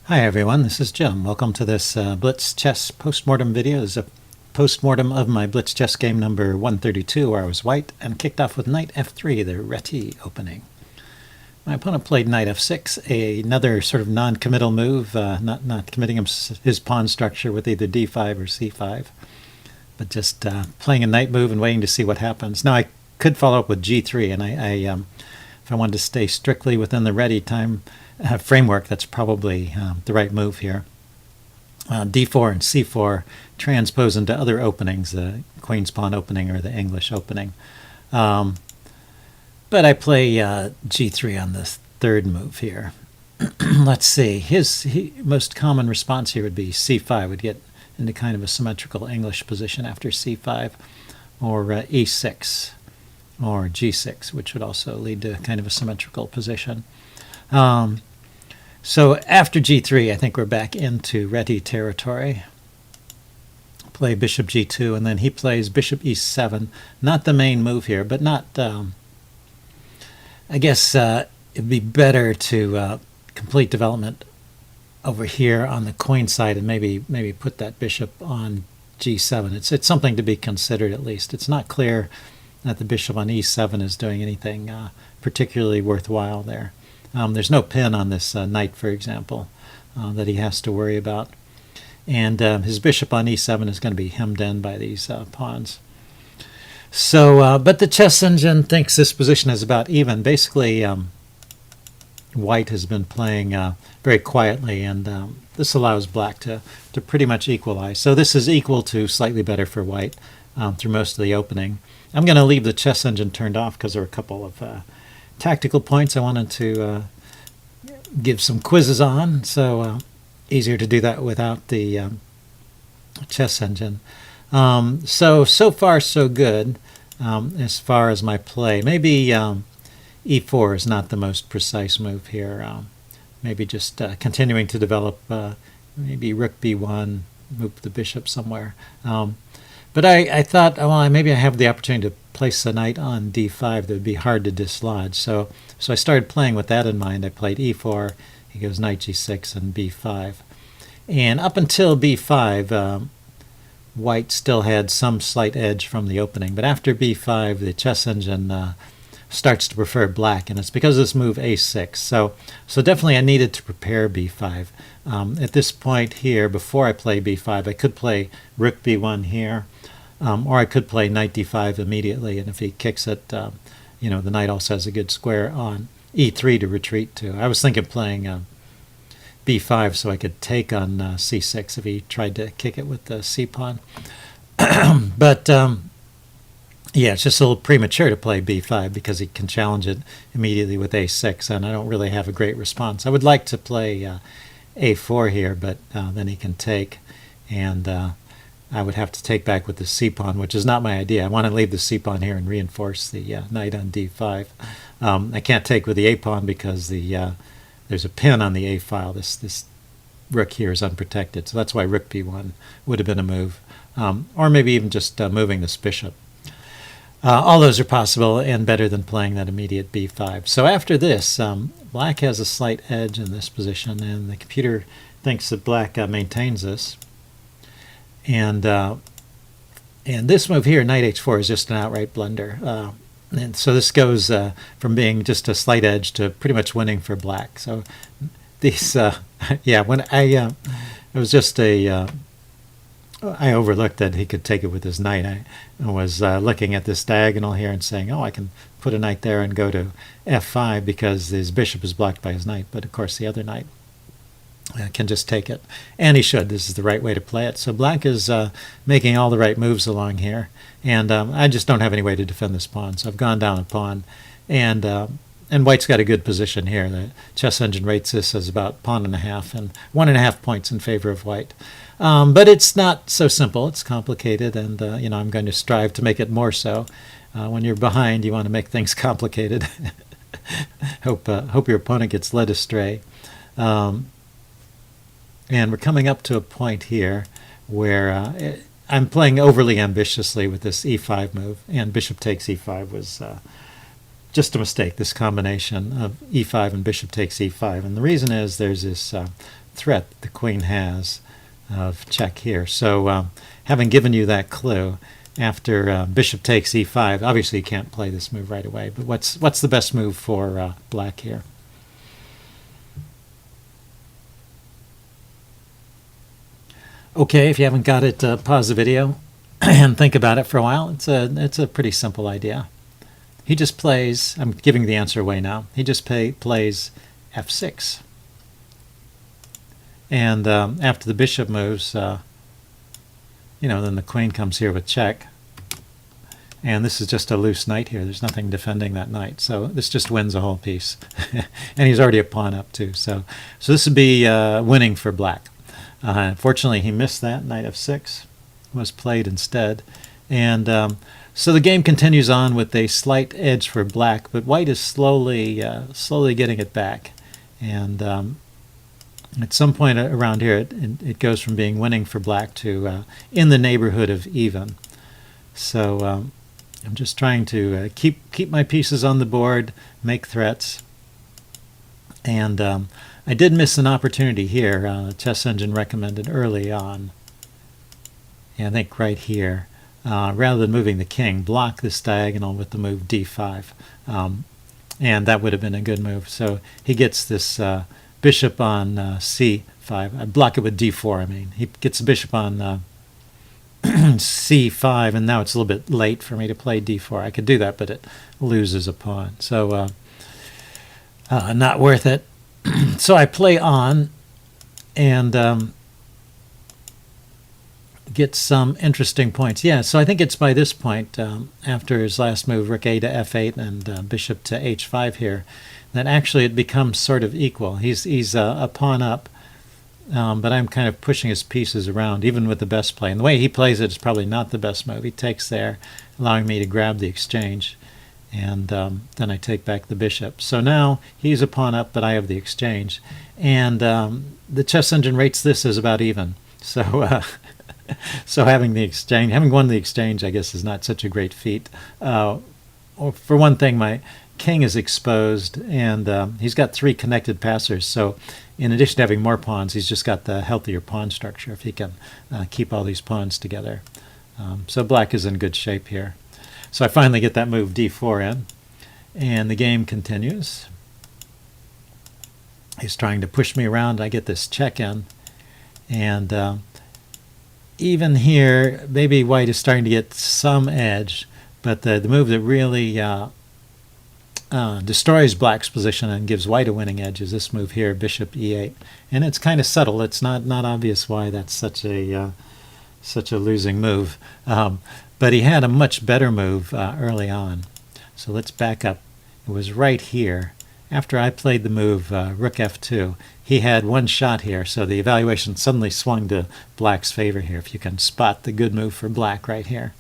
Hi everyone, this is Jim. Welcome to this Blitz chess postmortem video. This is a postmortem of my Blitz chess game number 132 where I was white and kicked off with knight f3, the Reti opening. My opponent played knight f6, another sort of non-committal move, not committing his pawn structure with either d5 or c5, but just playing a knight move and waiting to see what happens. Now I could follow up with g3, and if I wanted to stay strictly within the Reti time framework, that's probably the right move here. d4 and c4 transpose into other openings, the Queen's Pawn opening or the English opening. But I play g3 on the third move here. Let's see. His most common response here would be c5, would get into kind of a symmetrical English position after c5, or e6, or g6, which would also lead to kind of a symmetrical position. So after g3, I think we're back into Reti territory. Play bishop g2, and then he plays bishop e7. Not the main move here, but not... I guess it'd be better to complete development over here on the queen side and maybe put that bishop on g7. It's something to be considered at least. It's not clear that the bishop on e7 is doing anything particularly worthwhile there. There's no pin on this knight, for example, that he has to worry about. And his bishop on e7 is going to be hemmed in by these pawns. So, but the chess engine thinks this position is about even. Basically, white has been playing very quietly, and this allows black to pretty much equalize. So this is equal to slightly better for white through most of the opening. I'm going to leave the chess engine turned off because there are a couple of tactical points I wanted to give some quizzes on, so easier to do that without the chess engine. So far so good as far as my play. Maybe e4 is not the most precise move here. Maybe just continuing to develop, maybe rook b1, move the bishop somewhere. But I thought, well, maybe I have the opportunity to place the knight on d5 that would be hard to dislodge. So I started playing with that in mind. I played e4, he goes knight g6 and b5. And up until b5, white still had some slight edge from the opening. But after b5, the chess engine starts to prefer black, and it's because of this move a6. So definitely I needed to prepare b5. At this point here, before I play b5, I could play rook b1 here, or I could play knight d5 immediately, and if he kicks it, the knight also has a good square on e3 to retreat to. I was thinking playing b5 so I could take on c6 if he tried to kick it with the c-pawn. But yeah, it's just a little premature to play b5 because he can challenge it immediately with a6, and I don't really have a great response. I would like to play a4 here, but then he can take, and I would have to take back with the c-pawn, which is not my idea. I want to leave the c-pawn here and reinforce the knight on d5. I can't take with the a-pawn because there's a pin on the a file. This rook here is unprotected, so that's why rook b1 would have been a move, or maybe even just moving this bishop. All those are possible and better than playing that immediate b5. So after this, black has a slight edge in this position, and the computer thinks that black maintains this. And this move here, knight h4, is just an outright blunder. And so this goes from being just a slight edge to pretty much winning for black. So these, yeah, when it was just I overlooked that he could take it with his knight. I was looking at this diagonal here and saying, oh, I can put a knight there and go to f5 because his bishop is blocked by his knight. But of course the other knight can just take it. And he should. This is the right way to play it. So black is making all the right moves along here. And I just don't have any way to defend this pawn. So I've gone down a pawn. And white's got a good position here. The chess engine rates this as about pawn and a half, and 1.5 points in favor of white. But it's not so simple. It's complicated, and I'm going to strive to make it more so. When you're behind, you want to make things complicated. Hope your opponent gets led astray. And we're coming up to a point here where I'm playing overly ambitiously with this e5 move, and bishop takes e5 was just a mistake, this combination of e5 and bishop takes e5. And the reason is there's this threat the queen has of check here. So having given you that clue, after bishop takes e5, obviously you can't play this move right away, but what's the best move for black here? Okay, if you haven't got it, pause the video and think about it for a while. It's a pretty simple idea. He just plays, I'm giving the answer away now, he just plays f6. And after the bishop moves, then the queen comes here with check. And this is just a loose knight here. There's nothing defending that knight. So this just wins a whole piece. And he's already a pawn up too. So this would be winning for black. Unfortunately, he missed that. Knight f6 was played instead. And so the game continues on with a slight edge for black, but white is slowly getting it back. And at some point around here, it goes from being winning for black to in the neighborhood of even. So I'm just trying to keep my pieces on the board, make threats. And I did miss an opportunity here. Chess Engine recommended early on, I think right here, rather than moving the king, block this diagonal with the move d5. And that would have been a good move. So he gets this bishop on c5. I block it with d4, I mean. He gets the bishop on c5, and now it's a little bit late for me to play d4. I could do that, but it loses a pawn. So not worth it. So I play on and get some interesting points. Yeah, so I think it's by this point, after his last move, rook a to f8 and bishop to h5 here, that actually it becomes sort of equal. He's a pawn up, but I'm kind of pushing his pieces around, even with the best play. And the way he plays it is probably not the best move. He takes there, allowing me to grab the exchange, and then I take back the bishop. So now he's a pawn up, but I have the exchange. And the Chess Engine rates this as about even. So so having won the exchange, I guess, is not such a great feat. For one thing, my king is exposed, and he's got 3 connected passers. So in addition to having more pawns, he's just got the healthier pawn structure if he can keep all these pawns together. So black is in good shape here. So I finally get that move d4 in, and the game continues. He's trying to push me around. I get this check in, and even here, maybe white is starting to get some edge, but the move that really destroys black's position and gives white a winning edge is this move here, bishop e8. And it's kind of subtle. It's not obvious why that's such a losing move. But he had a much better move early on. So let's back up. It was right here. After I played the move rook f2, he had one shot here, so the evaluation suddenly swung to black's favor here, if you can spot the good move for black right here.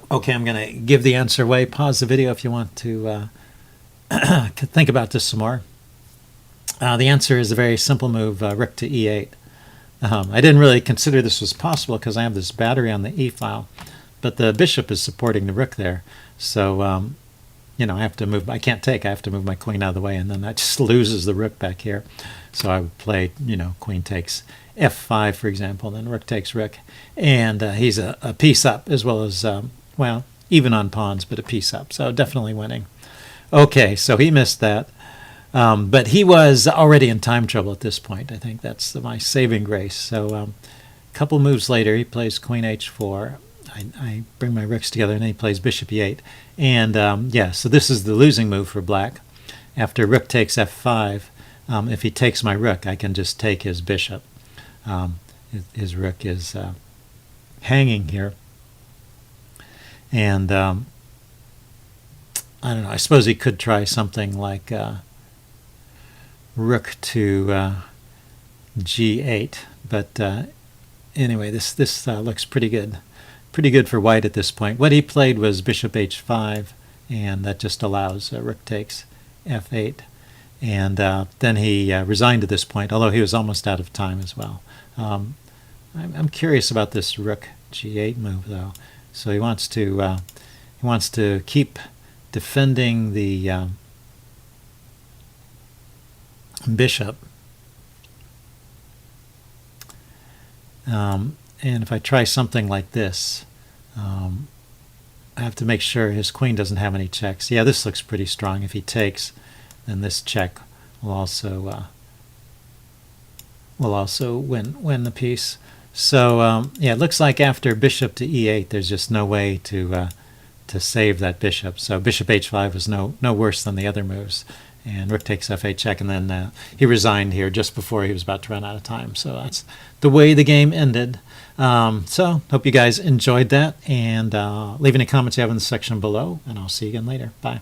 Okay, I'm going to give the answer away. Pause the video if you want to think about this some more. The answer is a very simple move, rook to e8. I didn't really consider this was possible because I have this battery on the e file, but the bishop is supporting the rook there. So, I have to move. I can't take. I have to move my queen out of the way, and then that just loses the rook back here. So I would play, queen takes f5, for example, then rook takes rook, and he's a piece up as well as, even on pawns, but a piece up. So definitely winning. Okay, so he missed that. But he was already in time trouble at this point. I think that's my saving grace. So a couple moves later, he plays queen h4. I bring my rooks together, and then he plays bishop e8. And so this is the losing move for black. After rook takes f5, if he takes my rook, I can just take his bishop. His rook is hanging here. And I don't know, I suppose he could try something like rook to g8. But anyway, this looks pretty good. Pretty good for white at this point. What he played was bishop h5, and that just allows rook takes f8. And then he resigned at this point, although he was almost out of time as well. I'm curious about this rook g8 move, though. So he wants to keep defending the bishop. And if I try something like this, I have to make sure his queen doesn't have any checks. Yeah, this looks pretty strong. If he takes, then this check will also win the piece. So yeah, it looks like after bishop to e8, there's just no way to save that bishop. So bishop h5 was no worse than the other moves. And rook takes f8 check, and then he resigned here just before he was about to run out of time. So that's the way the game ended. So hope you guys enjoyed that, and leave any comments you have in the section below, and I'll see you again later. Bye.